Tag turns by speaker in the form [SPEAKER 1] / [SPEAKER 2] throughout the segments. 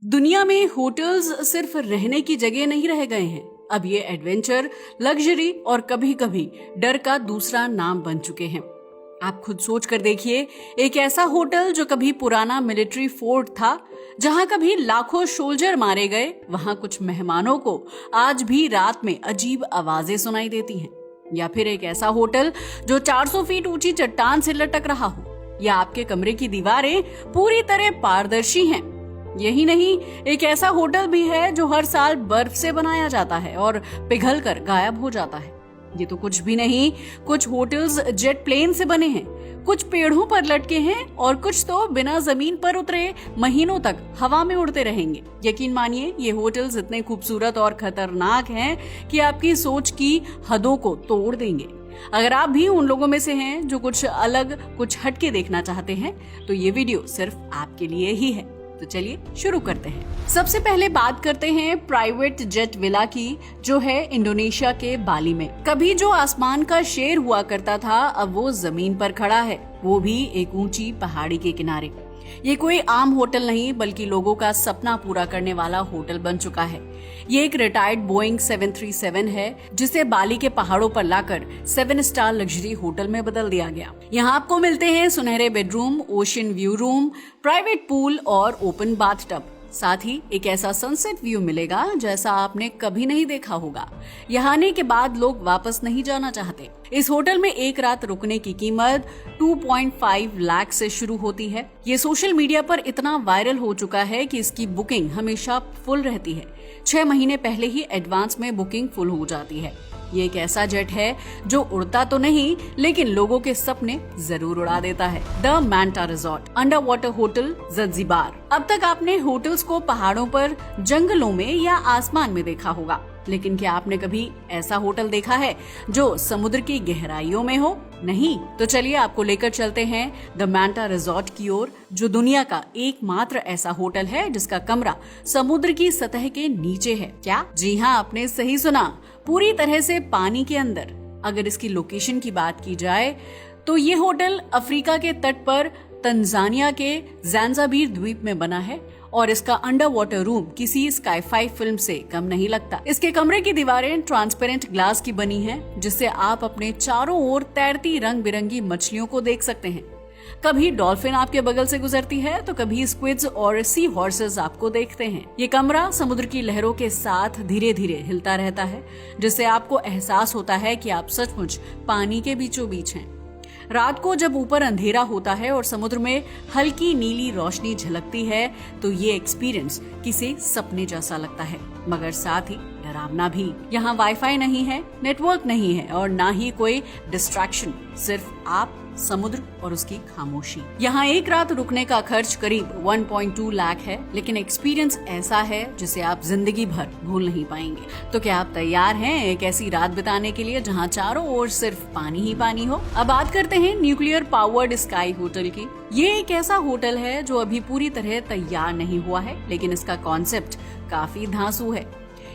[SPEAKER 1] दुनिया में होटल्स सिर्फ रहने की जगह नहीं रह गए हैं। अब ये एडवेंचर, लग्जरी और कभी कभी डर का दूसरा नाम बन चुके हैं। आप खुद सोच कर देखिए, एक ऐसा होटल जो कभी पुराना मिलिट्री फोर्ट था, जहां कभी लाखों सोल्जर मारे गए, वहां कुछ मेहमानों को आज भी रात में अजीब आवाजें सुनाई देती हैं। या फिर एक ऐसा होटल जो 400 फीट ऊंची चट्टान से लटक रहा हो, या आपके कमरे की दीवारें पूरी तरह पारदर्शी हैं। यही नहीं, एक ऐसा होटल भी है जो हर साल बर्फ से बनाया जाता है और पिघलकर गायब हो जाता है। ये तो कुछ भी नहीं, कुछ होटल्स जेट प्लेन से बने हैं, कुछ पेड़ों पर लटके हैं और कुछ तो बिना जमीन पर उतरे महीनों तक हवा में उड़ते रहेंगे। यकीन मानिए, ये होटल्स इतने खूबसूरत और खतरनाक हैं कि आपकी सोच की हदों को तोड़ देंगे। अगर आप भी उन लोगों में से हैं जो कुछ अलग, कुछ हटके देखना चाहते हैं, तो ये वीडियो सिर्फ आपके लिए ही है। तो चलिए शुरू करते हैं। सबसे पहले बात करते हैं प्राइवेट जेट विला की, जो है इंडोनेशिया के बाली में। कभी जो आसमान का शेर हुआ करता था, अब वो जमीन पर खड़ा है, वो भी एक ऊंची पहाड़ी के किनारे। ये कोई आम होटल नहीं, बल्कि लोगों का सपना पूरा करने वाला होटल बन चुका है। ये एक रिटायर्ड बोइंग 737 है, जिसे बाली के पहाड़ों पर लाकर 7 स्टार लग्जरी होटल में बदल दिया गया। यहाँ आपको मिलते हैं सुनहरे bedroom, ocean view room, private pool और ओपन बाथटब। साथ ही एक ऐसा सनसेट व्यू मिलेगा जैसा आपने कभी नहीं देखा होगा। यहाँ आने के बाद लोग वापस नहीं जाना चाहते। इस होटल में एक रात रुकने की कीमत 2.5 लाख से शुरू होती है। ये सोशल मीडिया पर इतना वायरल हो चुका है कि इसकी बुकिंग हमेशा फुल रहती है। 6 महीने पहले ही एडवांस में बुकिंग फुल हो जाती है। ये एक ऐसा जेट है जो उड़ता तो नहीं, लेकिन लोगों के सपने जरूर उड़ा देता है। The Manta resort under water hotel Zanzibar. अब तक आपने होटल्स को पहाड़ों पर, जंगलों में या आसमान में देखा होगा, लेकिन क्या आपने कभी ऐसा होटल देखा है जो समुद्र की गहराइयों में हो? नहीं। तो चलिए आपको लेकर चलते हैं द मैंटा रिजॉर्ट की ओर, जो दुनिया का एकमात्र ऐसा होटल है जिसका कमरा समुद्र की सतह के नीचे है। क्या? जी हाँ, आपने सही सुना, पूरी तरह से पानी के अंदर। अगर इसकी लोकेशन की बात की जाए तो ये होटल अफ्रीका के तट पर तंजानिया के ज़ांज़ीबार द्वीप में बना है और इसका अंडर वाटर रूम किसी स्काई-फाई फिल्म से कम नहीं लगता। इसके कमरे की दीवारें ट्रांसपेरेंट ग्लास की बनी हैं, जिससे आप अपने चारों ओर तैरती रंग बिरंगी मछलियों को देख सकते हैं। कभी डॉल्फिन आपके बगल से गुजरती है, तो कभी स्क्विड्स और सी हॉर्सेस आपको देखते हैं। ये कमरा समुद्र की लहरों के साथ धीरे धीरे हिलता रहता है, जिससे आपको एहसास होता है कि आप सचमुच पानी के बीचों बीच हैं। रात को जब ऊपर अंधेरा होता है और समुद्र में हल्की नीली रोशनी झलकती है, तो ये एक्सपीरियंस किसी सपने जैसा लगता है, मगर साथ ही डरावना भी। यहाँ वाईफाई नहीं है, नेटवर्क नहीं है और ना ही कोई डिस्ट्रैक्शन, सिर्फ आप, समुद्र और उसकी खामोशी। यहाँ एक रात रुकने का खर्च करीब 1.2 लाख है, लेकिन एक्सपीरियंस ऐसा है जिसे आप जिंदगी भर भूल नहीं पाएंगे। तो क्या आप तैयार हैं एक ऐसी रात बिताने के लिए जहाँ चारों ओर सिर्फ पानी ही पानी हो? अब बात करते हैं न्यूक्लियर पावर्ड स्काई होटल की। ये एक ऐसा होटल है जो अभी पूरी तरह तैयार नहीं हुआ है, लेकिन इसका कॉन्सेप्ट काफी धांसू है।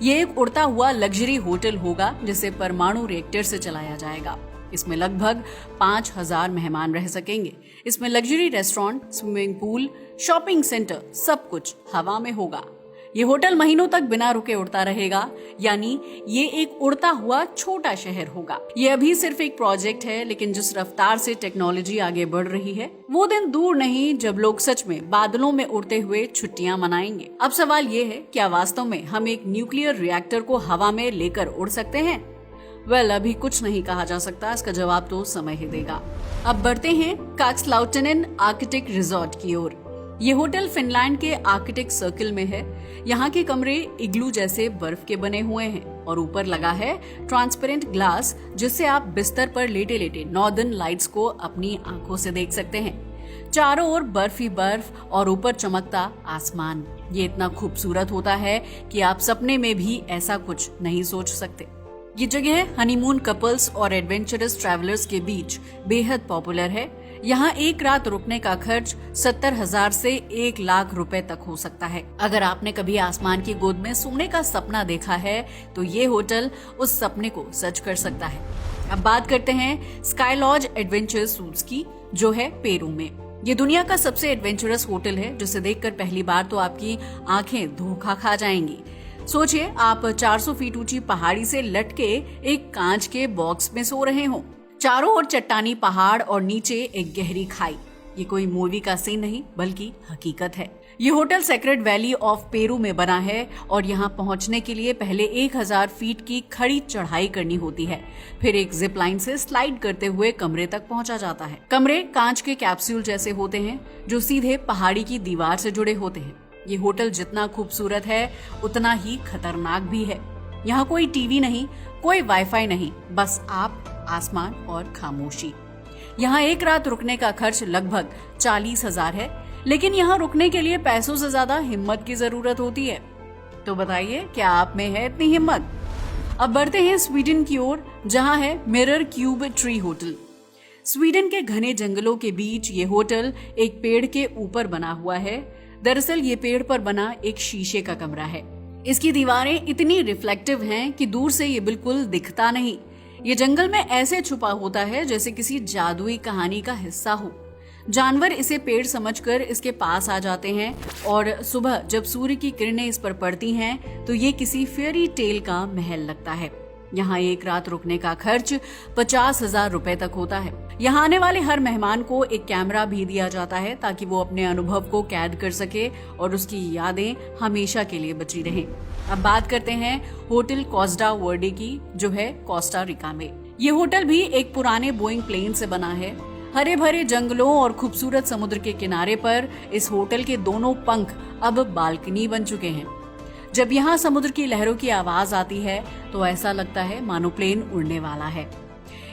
[SPEAKER 1] ये एक उड़ता हुआ लग्जरी होटल होगा जिसे परमाणु रिएक्टर से चलाया जाएगा। इसमें लगभग 5000 मेहमान रह सकेंगे। इसमें luxury restaurant, swimming pool, shopping centre, सब कुछ हवा में होगा। ये होटल महीनों तक बिना रुके उड़ता रहेगा, यानी ये एक उड़ता हुआ छोटा शहर होगा। ये अभी सिर्फ एक प्रोजेक्ट है, लेकिन जिस रफ्तार से टेक्नोलॉजी आगे बढ़ रही है, वो दिन दूर नहीं जब लोग सच में बादलों में उड़ते हुए छुट्टियां मनाएंगे। अब सवाल ये है, क्या वास्तव में हम एक न्यूक्लियर रिएक्टर को हवा में लेकर उड़ सकते हैं? अभी कुछ नहीं कहा जा सकता, इसका जवाब तो समय ही देगा। अब बढ़ते हैं काक्सलाउटेनेन आर्कटिक रिजॉर्ट की ओर। ये होटल फिनलैंड के आर्कटिक सर्किल में है। यहाँ के कमरे इग्लू जैसे बर्फ के बने हुए हैं और ऊपर लगा है ट्रांसपेरेंट ग्लास, जिससे आप बिस्तर पर लेटे लेटे नॉर्दर्न लाइट्स को अपनी आंखों से देख सकते हैं। चारों ओर बर्फ ही बर्फ और ऊपर चमकता आसमान। ये इतना खूबसूरत होता है कि आप सपने में भी ऐसा कुछ नहीं सोच सकते। ये जगह हनीमून कपल्स और एडवेंचरस ट्रैवलर्स के बीच बेहद पॉपुलर है। यहाँ एक रात रुकने का खर्च 70,000 से 1 लाख रुपए तक हो सकता है। अगर आपने कभी आसमान की गोद में सोने का सपना देखा है, तो ये होटल उस सपने को सच कर सकता है। अब बात करते हैं स्काई लॉज एडवेंचर सूट्स की, जो है पेरू में। ये दुनिया का सबसे एडवेंचरस होटल है, जिसे देखकर पहली बार तो आपकी आंखें धोखा खा जाएंगी। सोचिए, आप 400 फीट ऊंची पहाड़ी से लटके एक कांच के बॉक्स में सो रहे हो। चारों ओर चट्टानी पहाड़ और नीचे एक गहरी खाई। ये कोई मूवी का सीन नहीं, बल्कि हकीकत है। ये hotel sacred valley of Peru में बना है और यहाँ पहुंचने के लिए पहले 1000 फीट की खड़ी चढ़ाई करनी होती है। फिर एक जिप लाइन से स्लाइड करते हुए कमरे तक पहुंचा जाता है। कमरे कांच के कैप्सूल जैसे होते हैं, जो सीधे पहाड़ी की दीवार से जुड़े होते हैं। ये होटल जितना खूबसूरत है, उतना ही खतरनाक भी है। यहाँ कोई टीवी नहीं, कोई वाईफाई नहीं, बस आप, आसमान और खामोशी। यहाँ एक रात रुकने का खर्च लगभग 40,000 है, लेकिन यहाँ रुकने के लिए पैसों से ज्यादा हिम्मत की जरूरत होती है। तो बताइए, क्या आप में है इतनी हिम्मत? अब बढ़ते हैं स्वीडन की ओर, जहाँ है mirror cube tree hotel. Sweden के घने जंगलों के बीच ये होटल एक पेड़ के ऊपर बना हुआ है। दरअसल ये पेड़ पर बना एक शीशे का कमरा है। इसकी दीवारें इतनी रिफ्लेक्टिव हैं कि दूर से ये बिल्कुल दिखता नहीं। ये जंगल में ऐसे छुपा होता है जैसे किसी जादुई कहानी का हिस्सा हो। जानवर इसे पेड़ समझकर इसके पास आ जाते हैं और सुबह जब सूर्य की किरणें इस पर पड़ती हैं तो ये किसी फेयरी टेल का महल लगता है। यहाँ एक रात रुकने का खर्च 50,000 रुपए तक होता है। यहाँ आने वाले हर मेहमान को एक कैमरा भी दिया जाता है ताकि वो अपने अनुभव को कैद कर सके और उसकी यादें हमेशा के लिए बची रहें। अब बात करते हैं होटल कोस्टा वर्डे की, जो है कोस्टा रिका में। ये होटल भी एक पुराने बोइंग प्लेन से बना है। हरे भरे जंगलों और खूबसूरत समुद्र के किनारे पर इस होटल के दोनों पंख अब बालकनी बन चुके हैं। जब यहाँ समुद्र की लहरों की आवाज आती है तो ऐसा लगता है मानो प्लेन उड़ने वाला है।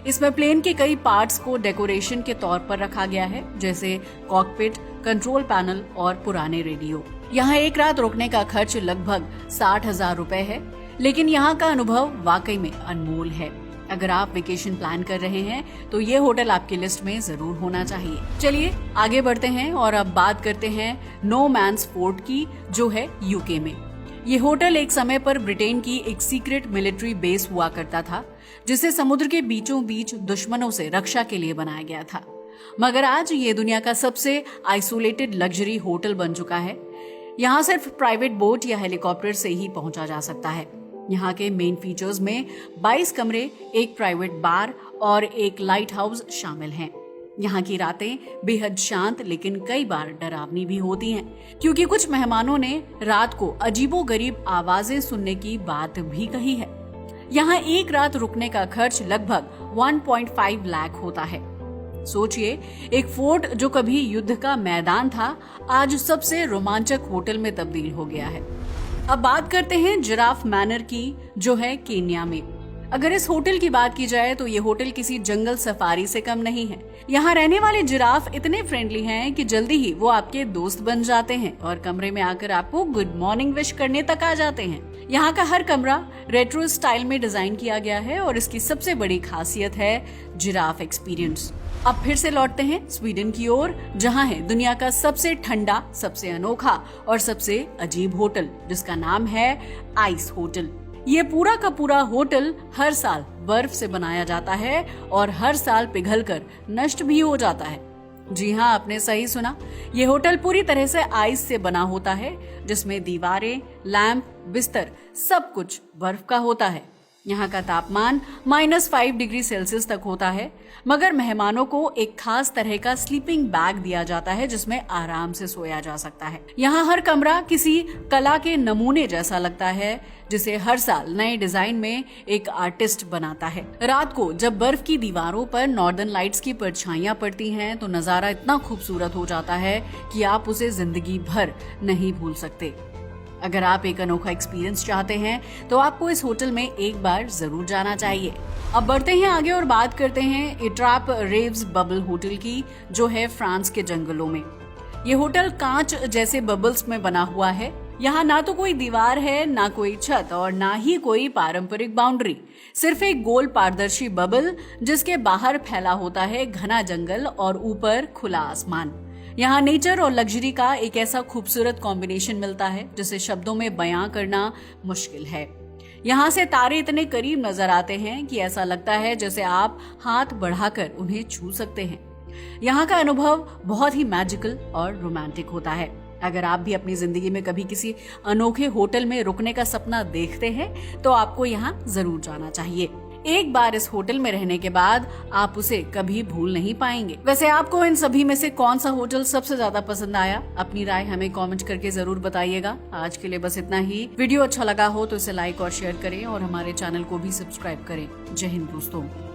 [SPEAKER 1] इसमें प्लेन के कई पार्ट्स को डेकोरेशन के तौर पर रखा गया है, जैसे कॉकपिट, कंट्रोल पैनल और पुराने रेडियो। यहाँ एक रात रुकने का खर्च लगभग 60,000 रुपए है, लेकिन यहाँ का अनुभव वाकई में अनमोल है। अगर आप वेकेशन प्लान कर रहे हैं तो ये होटल आपकी लिस्ट में जरूर होना चाहिए। चलिए आगे बढ़ते हैं और अब बात करते हैं नो मैन्स फोर्ट की, जो है यूके में। ये होटल एक समय पर ब्रिटेन की एक सीक्रेट मिलिट्री बेस हुआ करता था, जिसे समुद्र के बीचों बीच दुश्मनों से रक्षा के लिए बनाया गया था। मगर आज ये दुनिया का सबसे आइसोलेटेड लग्जरी होटल बन चुका है। यहाँ सिर्फ प्राइवेट बोट या हेलीकॉप्टर से ही पहुंचा जा सकता है। यहाँ के मेन फीचर्स में 22 कमरे, एक प्राइवेट बार और एक लाइट हाउस शामिल हैं। यहाँ की रातें बेहद शांत लेकिन कई बार डरावनी भी होती हैं, क्योंकि कुछ मेहमानों ने रात को अजीबोगरीब आवाजें सुनने की बात भी कही है। यहाँ एक रात रुकने का खर्च लगभग 1.5 लाख होता है। सोचिए, एक फोर्ट जो कभी युद्ध का मैदान था, आज सबसे रोमांचक होटल में तब्दील हो गया है। अब बात करते हैं जिराफ मैनर की, जो है केन्या में। अगर इस होटल की बात की जाए तो ये होटल किसी जंगल सफारी से कम नहीं है। यहाँ रहने वाले जिराफ इतने फ्रेंडली हैं कि जल्दी ही वो आपके दोस्त बन जाते हैं और कमरे में आकर आपको गुड मॉर्निंग विश करने तक आ जाते हैं। यहाँ का हर कमरा रेट्रो स्टाइल में डिजाइन किया गया है और इसकी सबसे बड़ी खासियत है जिराफ एक्सपीरियंस। अब फिर से लौटते हैं स्वीडन की ओर, जहाँ है दुनिया का सबसे ठंडा, सबसे अनोखा और सबसे अजीब होटल, जिसका नाम है आइस होटल। ये पूरा का पूरा होटल हर साल बर्फ से बनाया जाता है और हर साल पिघलकर नष्ट भी हो जाता है। जी हाँ, आपने सही सुना, ये होटल पूरी तरह से आइस से बना होता है, जिसमें दीवारें, लैंप, बिस्तर सब कुछ बर्फ का होता है। यहाँ का तापमान -5 डिग्री सेल्सियस तक होता है, मगर मेहमानों को एक खास तरह का स्लीपिंग बैग दिया जाता है जिसमें आराम से सोया जा सकता है। यहाँ हर कमरा किसी कला के नमूने जैसा लगता है, जिसे हर साल नए डिजाइन में एक आर्टिस्ट बनाता है। रात को जब बर्फ की दीवारों पर नॉर्दर्न लाइट्स की परछाइयां पड़ती हैं तो नजारा इतना खूबसूरत हो जाता है कि आप उसे जिंदगी भर नहीं भूल सकते। अगर आप एक अनोखा एक्सपीरियंस चाहते हैं तो आपको इस होटल में एक बार जरूर जाना चाहिए। अब बढ़ते हैं आगे और बात करते हैं इट्राप रेव्स बबल होटल की, जो है फ्रांस के जंगलों में। ये होटल कांच जैसे बबल्स में बना हुआ है। यहाँ ना तो कोई दीवार है, ना कोई छत और ना ही कोई पारंपरिक बाउंड्री, सिर्फ एक गोल पारदर्शी बबल जिसके बाहर फैला होता है घना जंगल और ऊपर खुला आसमान। यहाँ नेचर और लग्जरी का एक ऐसा खूबसूरत कॉम्बिनेशन मिलता है जिसे शब्दों में बयां करना मुश्किल है। यहाँ से तारे इतने करीब नजर आते हैं कि ऐसा लगता है जैसे आप हाथ बढ़ाकर उन्हें छू सकते हैं। यहाँ का अनुभव बहुत ही मैजिकल और रोमांटिक होता है। अगर आप भी अपनी जिंदगी में कभी किसी अनोखे होटल में रुकने का सपना देखते हैं तो आपको यहाँ जरूर जाना चाहिए। एक बार इस होटल में रहने के बाद आप उसे कभी भूल नहीं पाएंगे। वैसे आपको इन सभी में से कौन सा होटल सबसे ज्यादा पसंद आया? अपनी राय हमें कमेंट करके जरूर बताइएगा। आज के लिए बस इतना ही। वीडियो अच्छा लगा हो तो इसे लाइक और शेयर करें और हमारे चैनल को भी सब्सक्राइब करें। जय हिंद दोस्तों।